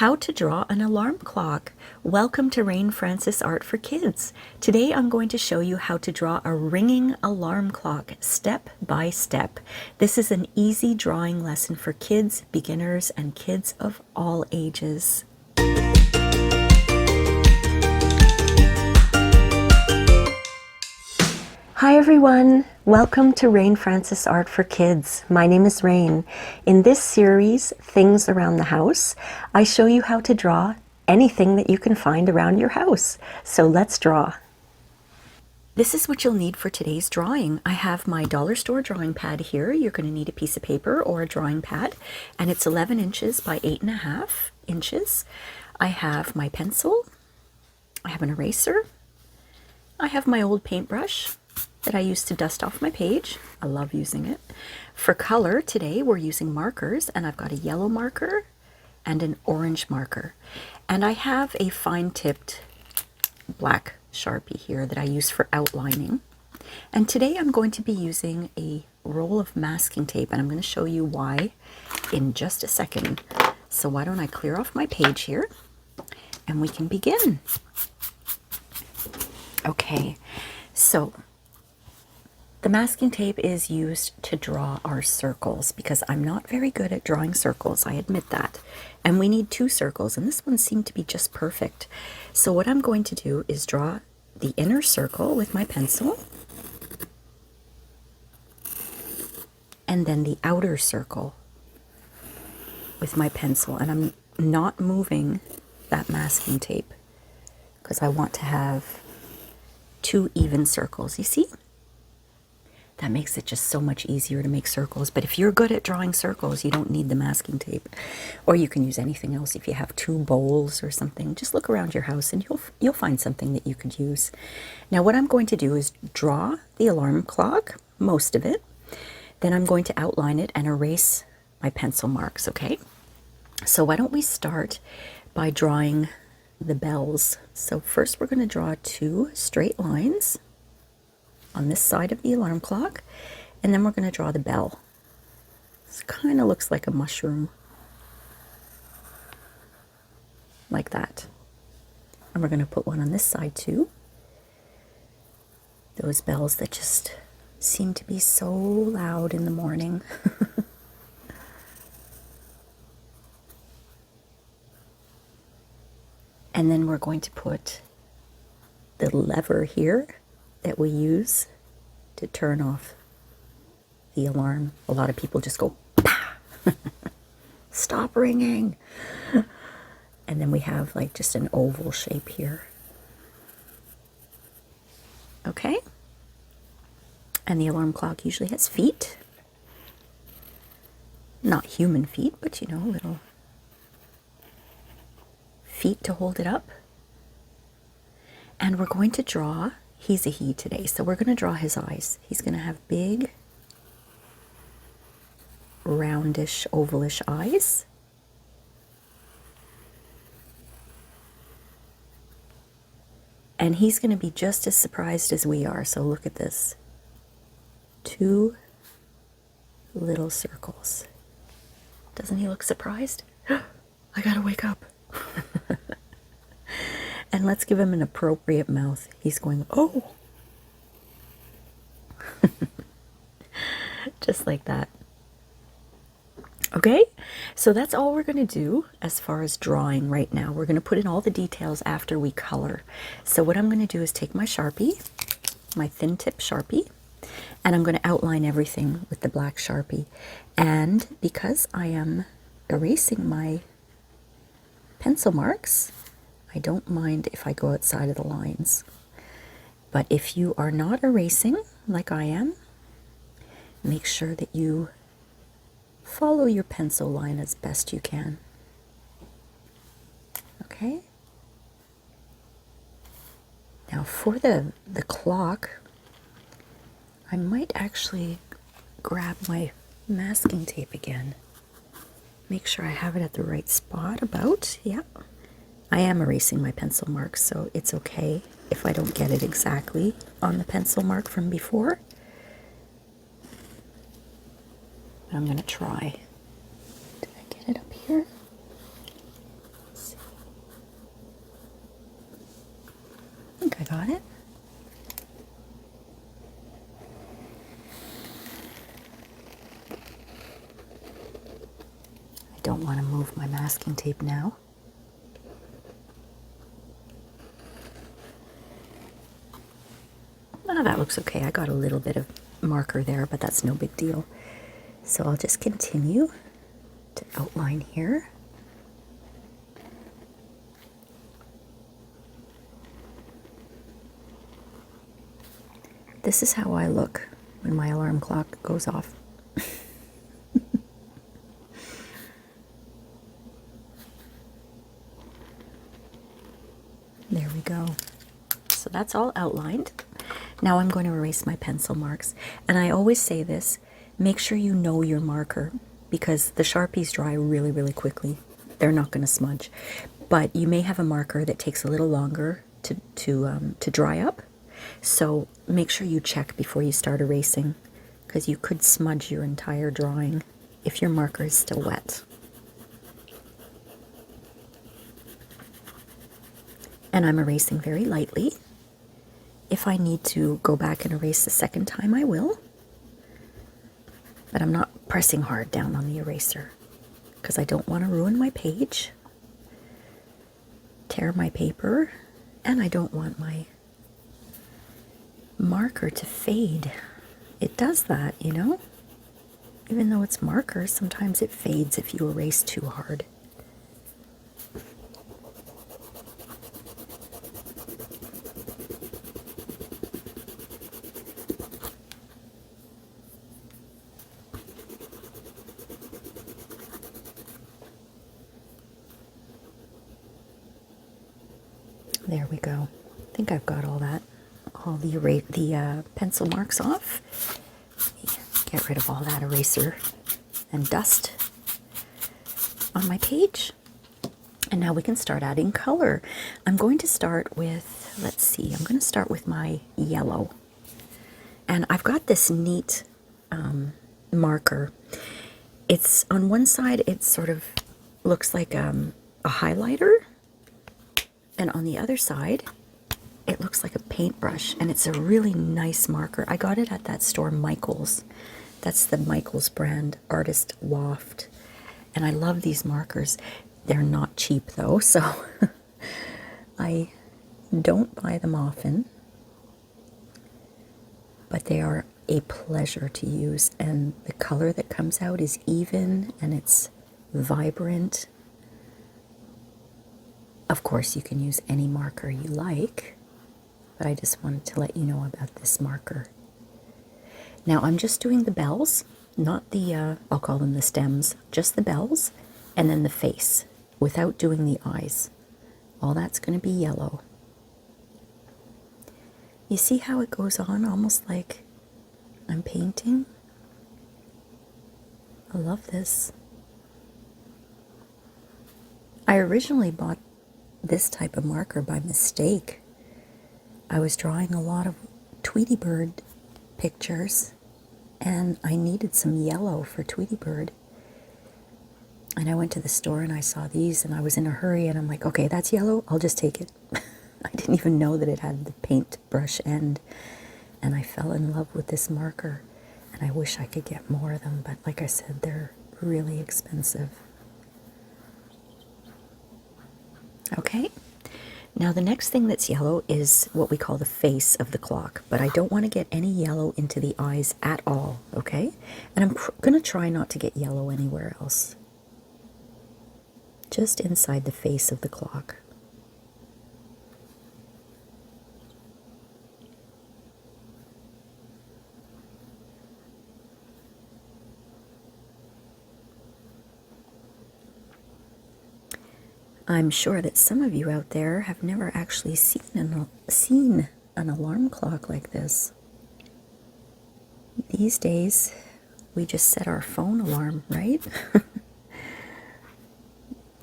How to draw an alarm clock. Welcome to Rain Francis Art for Kids. Today I'm going to show you how to draw a ringing alarm clock step by step. This is an easy drawing lesson for kids, beginners, and kids of all ages. Hi everyone, welcome to Rain Francis Art for Kids. My name is Rain. In this series, Things Around the House, I show you how to draw anything that you can find around your house. So let's draw. This is what you'll need for today's drawing. I have my dollar store drawing pad here. You're going to need a piece of paper or a drawing pad, and it's 11 inches by 8.5 inches. I have my pencil. I have an eraser. I have my old paintbrush that I use to dust off my page. I love using it. For color, today we're using markers, and I've got a yellow marker and an orange marker. And I have a fine-tipped black Sharpie here that I use for outlining. And today I'm going to be using a roll of masking tape, and I'm going to show you why in just a second. So why don't I clear off my page here, and we can begin. Okay, so the masking tape is used to draw our circles because I'm not very good at drawing circles, I admit that. And we need 2 circles, and this one seemed to be just perfect. So what I'm going to do is draw the inner circle with my pencil, and then the outer circle with my pencil. And I'm not moving that masking tape because I want to have 2 even circles, you see? That makes it just so much easier to make circles. But if you're good at drawing circles, you don't need the masking tape. Or you can use anything else. If you have 2 bowls or something, just look around your house and you'll find something that you could use. Now what I'm going to do is draw the alarm clock, most of it. Then I'm going to outline it and erase my pencil marks, okay? So why don't we start by drawing the bells. So first we're going to draw 2 straight lines on this side of the alarm clock, and then we're going to draw the bell. This kind of looks like a mushroom, like that. And we're going to put one on this side too. Those bells that just seem to be so loud in the morning. And then we're going to put the lever here that we use to turn off the alarm. A lot of people just go, "Pah!" Stop ringing. And then we have like just an oval shape here. Okay? And the alarm clock usually has feet. Not human feet, but you know, little feet to hold it up. And we're going to draw, he's a he today, so we're going to draw his eyes. He's going to have big, roundish, ovalish eyes. And he's going to be just as surprised as we are, so look at this. 2 little circles. Doesn't he look surprised? I gotta wake up. And let's give him an appropriate mouth. He's going, oh. Just like that. Okay, so that's all we're going to do as far as drawing right now. We're going to put in all the details after we color. So what I'm going to do is take my Sharpie, my thin tip Sharpie, and I'm going to outline everything with the black Sharpie. And because I am erasing my pencil marks, I don't mind if I go outside of the lines. But if you are not erasing like I am, make sure that you follow your pencil line as best you can. Okay? Now for the clock, I might actually grab my masking tape again. Make sure I have it at the right spot about. Yeah. I am erasing my pencil marks, so it's okay if I don't get it exactly on the pencil mark from before. I'm going to try. Did I get it up here? got it? I don't want to move my masking tape now. Oh, that looks okay. I got a little bit of marker there, but that's no big deal. So I'll just continue to outline here. This is how I look when my alarm clock goes off. There we go. So that's all outlined. Now I'm going to erase my pencil marks. And I always say this, make sure you know your marker, because the Sharpies dry really, really quickly. They're not going to smudge. But you may have a marker that takes a little longer to dry up. So make sure you check before you start erasing, because you could smudge your entire drawing if your marker is still wet. And I'm erasing very lightly. If I need to go back and erase the second time, I will. But I'm not pressing hard down on the eraser because I don't want to ruin my page, tear my paper, and I don't want my marker to fade. It does that, you know? Even though it's marker, sometimes it fades if you erase too hard. There we go. I think I've got all that, all the pencil marks off. Get rid of all that eraser and dust on my page. And now we can start adding color. I'm going to start with, let's see, I'm going to start with my yellow. And I've got this neat marker. It's on one side, it sort of looks like a highlighter. And on the other side, it looks like a paintbrush, and it's a really nice marker. I got it at that store, Michael's. That's the Michael's brand, Artist Loft. And I love these markers. They're not cheap though, so I don't buy them often. But they are a pleasure to use, and the color that comes out is even and it's vibrant. Of course, you can use any marker you like, but I just wanted to let you know about this marker. Now I'm just doing the bells, not the, I'll call them the stems, just the bells, and then the face, without doing the eyes. All that's going to be yellow. You see how it goes on, almost like I'm painting? I love this. I originally bought this type of marker by mistake. I was drawing a lot of Tweety Bird pictures, and I needed some yellow for Tweety Bird. And I went to the store and I saw these, and I was in a hurry, and I'm like, okay, that's yellow, I'll just take it. I didn't even know that it had the paintbrush end, and I fell in love with this marker, and I wish I could get more of them, but like I said, they're really expensive. Okay, now the next thing that's yellow is what we call the face of the clock, but I don't want to get any yellow into the eyes at all, okay? And I'm going to try not to get yellow anywhere else. Just inside the face of the clock. I'm sure that some of you out there have never actually seen an alarm clock like this. These days, we just set our phone alarm, right?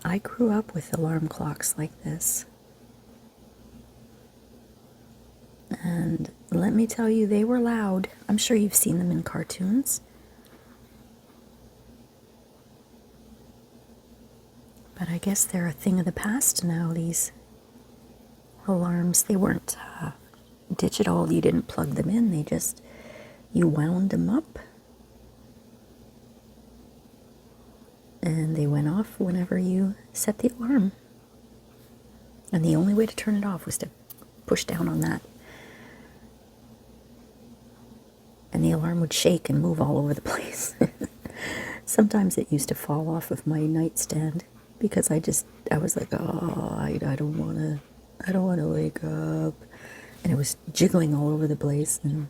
I grew up with alarm clocks like this. And let me tell you, they were loud. I'm sure you've seen them in cartoons. But I guess they're a thing of the past now, these alarms. They weren't digital, you didn't plug them in, you wound them up and they went off whenever you set the alarm. And the only way to turn it off was to push down on that. And the alarm would shake and move all over the place. Sometimes it used to fall off of my nightstand because I was like, oh, I don't want to wake up. And it was jiggling all over the place and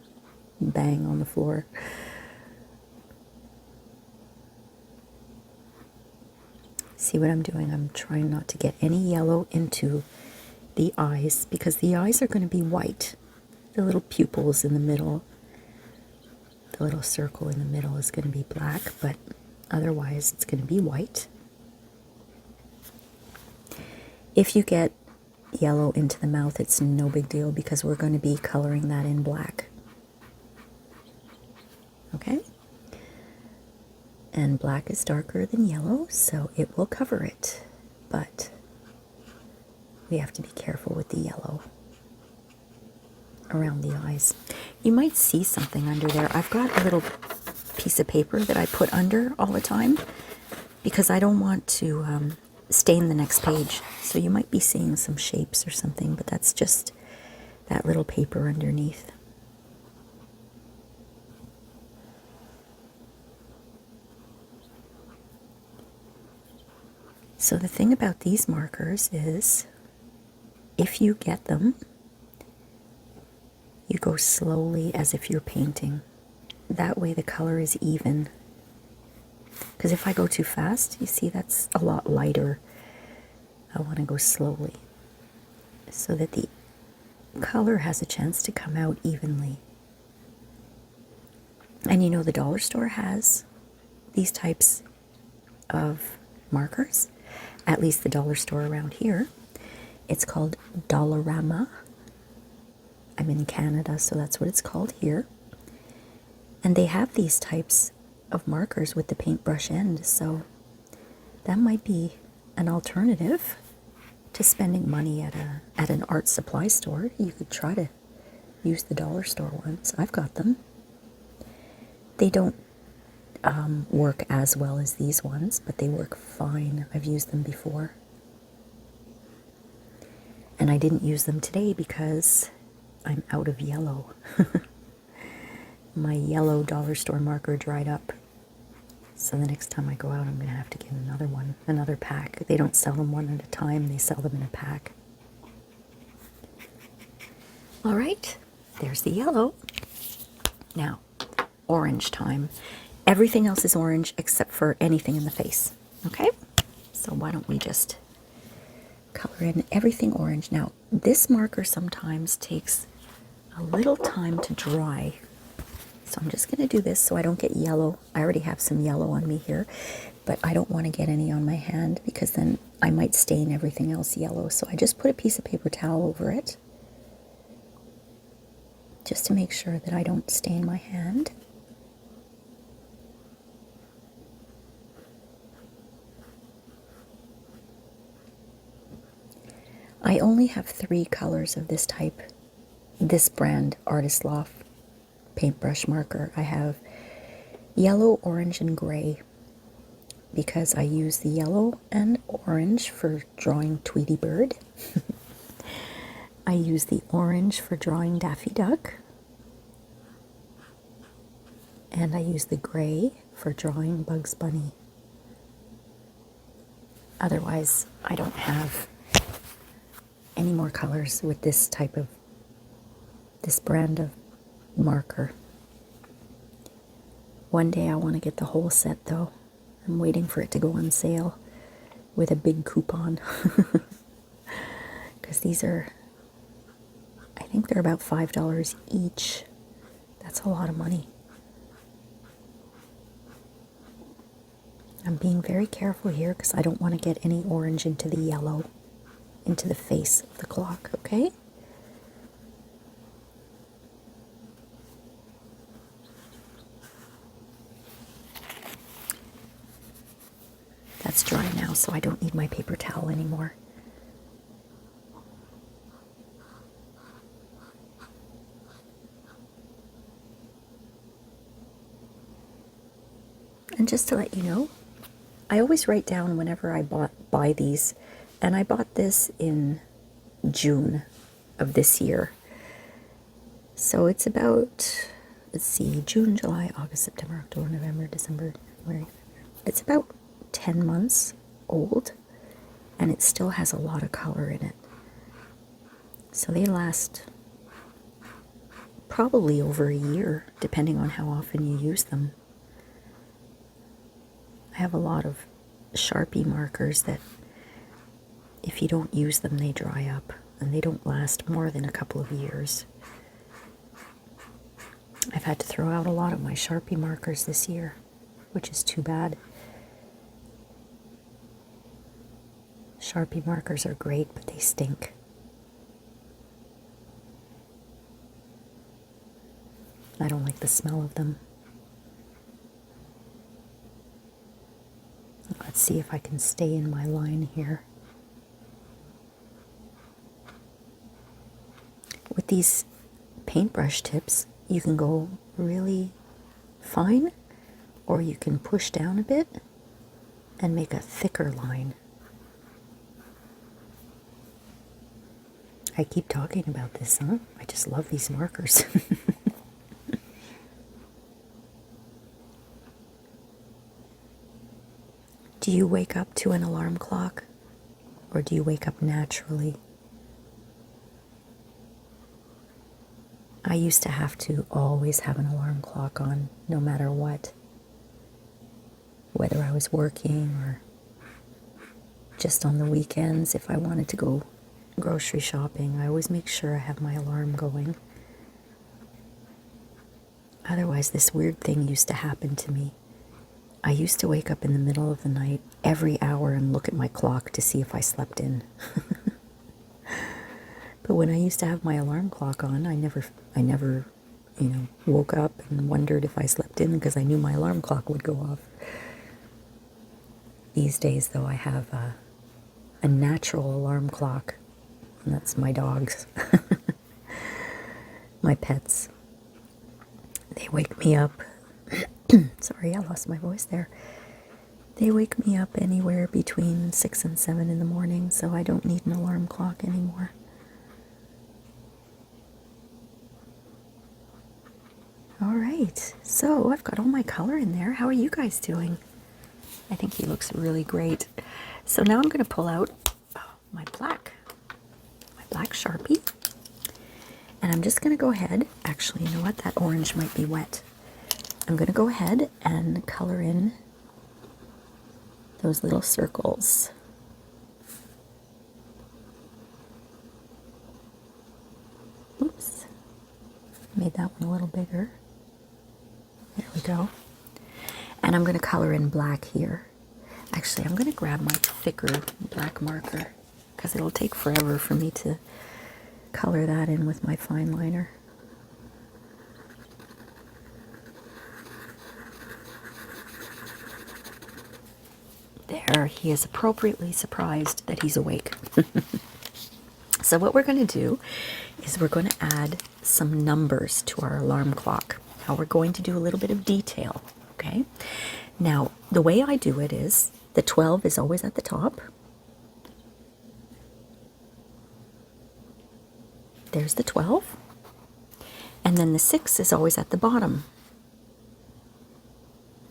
bang on the floor. See what I'm doing? I'm trying not to get any yellow into the eyes because the eyes are going to be white. The little pupils in the middle, the little circle in the middle is going to be black, but otherwise it's going to be white. If you get yellow into the mouth, it's no big deal because we're going to be coloring that in black. Okay? And black is darker than yellow, so it will cover it. But we have to be careful with the yellow around the eyes. You might see something under there. I've got a little piece of paper that I put under all the time because I don't want to stain the next page. So you might be seeing some shapes or something, but that's just that little paper underneath. So the thing about these markers is, if you get them, you go slowly as if you're painting. That way the color is even. Because if I go too fast, you see that's a lot lighter. I want to go slowly so that the color has a chance to come out evenly. And you know the dollar store has these types of markers, at least the dollar store around here. It's called Dollarama. I'm in Canada, so that's what it's called here. And they have these types of markers with the paintbrush end, so that might be an alternative to spending money at an art supply store. You could try to use the dollar store ones. I've got them. They don't work as well as these ones, but they work fine. I've used them before. And I didn't use them today because I'm out of yellow. My yellow dollar store marker dried up. So the next time I go out, I'm going to have to get another one, another pack. They don't sell them one at a time. They sell them in a pack. All right, there's the yellow. Now, orange time. Everything else is orange except for anything in the face. Okay? So why don't we just color in everything orange. Now, this marker sometimes takes a little time to dry. So I'm just going to do this so I don't get yellow. I already have some yellow on me here, but I don't want to get any on my hand because then I might stain everything else yellow. So I just put a piece of paper towel over it just to make sure that I don't stain my hand. I only have 3 colors of this type, this brand, Artist Loft paintbrush marker. I have yellow, orange, and gray because I use the yellow and orange for drawing Tweety Bird. I use the orange for drawing Daffy Duck. And I use the gray for drawing Bugs Bunny. Otherwise, I don't have any more colors with this brand of marker. One day I want to get the whole set though. I'm waiting for it to go on sale with a big coupon. Because these are, I think they're about $5 each. That's a lot of money. I'm being very careful here because I don't want to get any orange into the yellow, into the face of the clock, okay? That's dry now, so I don't need my paper towel anymore. And just to let you know, I always write down whenever I buy these, and I bought this in June of this year. So it's about, let's see, June, July, August, September, October, November, December, January. It's about 10 months old, and it still has a lot of color in it. So they last probably over a year, depending on how often you use them. I have a lot of Sharpie markers that if you don't use them, they dry up, and they don't last more than a couple of years. I've had to throw out a lot of my Sharpie markers this year, which is too bad. Sharpie markers are great, but they stink. I don't like the smell of them. Let's see if I can stay in my line here. With these paintbrush tips, you can go really fine, or you can push down a bit and make a thicker line. I keep talking about this, huh? I just love these markers. Do you wake up to an alarm clock, or do you wake up naturally? I used to have to always have an alarm clock on, no matter what. Whether I was working or just on the weekends, if I wanted to go grocery shopping, I always make sure I have my alarm going. Otherwise, this weird thing used to happen to me. I used to wake up in the middle of the night every hour and look at my clock to see if I slept in. But when I used to have my alarm clock on, I never, woke up and wondered if I slept in because I knew my alarm clock would go off. These days, though, I have a natural alarm clock, and that's my dogs, my pets. They wake me up. Sorry, I lost my voice there. They wake me up anywhere between 6 and 7 in the morning, so I don't need an alarm clock anymore. All right, so I've got all my color in there. How are you guys doing? I think he looks really great. So now I'm going to pull out my black Sharpie, and I'm just going to go ahead. Actually, you know what? That orange might be wet. I'm going to go ahead and color in those little circles. Oops, made that one a little bigger. There we go. And I'm going to color in black here. Actually, I'm going to grab my thicker black marker because it'll take forever for me to color that in with my fine liner. There, he is appropriately surprised that he's awake. So what we're going to do is we're going to add some numbers to our alarm clock. Now we're going to do a little bit of detail, okay? Now, the way I do it is the 12 is always at the top. There's the 12. And then the 6 is always at the bottom.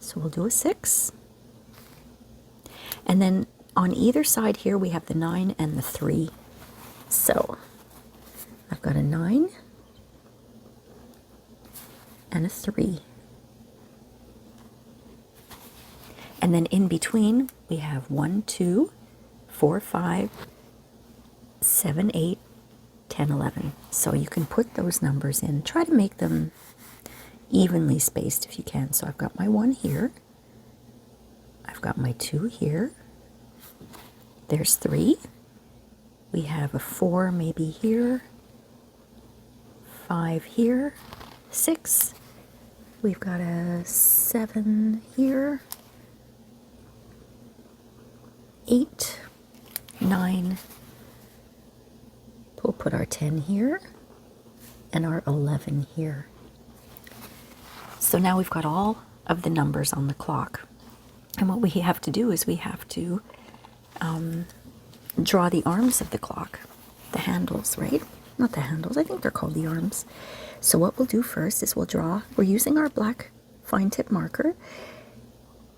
So we'll do a 6. And then on either side here, we have the 9 and the 3. So I've got a 9 and a 3. And then in between, we have 1, 2, 4, 5, 7, 8, 10, 11. So you can put those numbers in. Try to make them evenly spaced if you can. So I've got my 1 here. I've got my 2 here. There's 3. We have a 4 maybe here. 5 here. 6. We've got a 7 here. 8, 9. We'll put our 10 here and our 11 here. So now we've got all of the numbers on the clock. And what we have to do is we have to draw the arms of the clock, the handles, right? Not the handles, I think they're called the arms. So what we'll do first is we're using our black fine tip marker,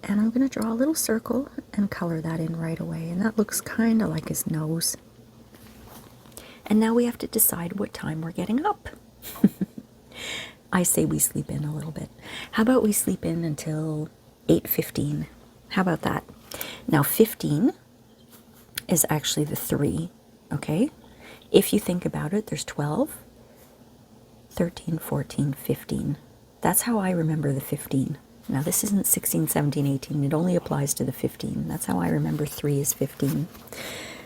and I'm going to draw a little circle and color that in right away. And that looks kind of like his nose. And now we have to decide what time we're getting up. I say we sleep in a little bit. How about we sleep in until 8:15? How about that? Now 15 is actually the 3, okay? If you think about it, there's 12, 13, 14, 15. That's how I remember the 15. Now this isn't 16, 17, 18. It only applies to the 15. That's how I remember 3 is 15.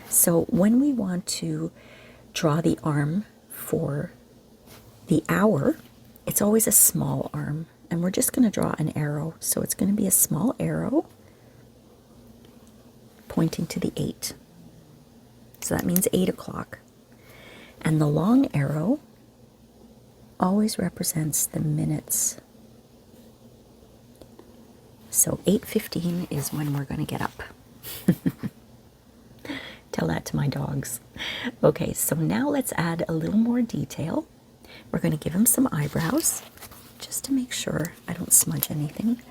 So when we want to draw the arm for the hour, it's always a small arm. And we're just going to draw an arrow. So it's going to be a small arrow pointing to the 8. So that means 8 o'clock. And the long arrow always represents the minutes. So 8:15 is when we're going to get up. Tell that to my dogs. Okay, so now let's add a little more detail. We're going to give him some eyebrows, just to make sure I don't smudge anything.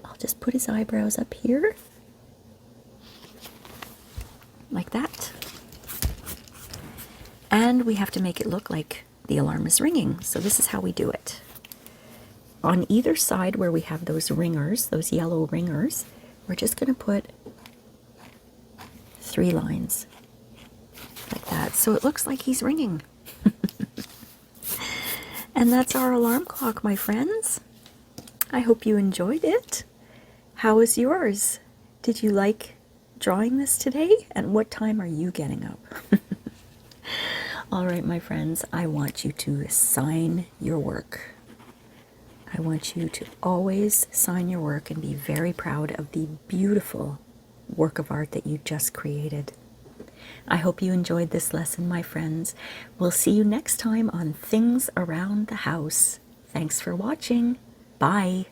I'll just put his eyebrows up here, like that. And we have to make it look like the alarm is ringing. So this is how we do it. On either side where we have those ringers, those yellow ringers, we're just going to put 3 lines like that. So it looks like he's ringing. And that's our alarm clock, my friends. I hope you enjoyed it. How was yours? Did you like drawing this today? And what time are you getting up? All right, my friends, I want you to sign your work. I want you to always sign your work and be very proud of the beautiful work of art that you just created. I hope you enjoyed this lesson, my friends. We'll see you next time on Things Around the House. Thanks for watching. Bye.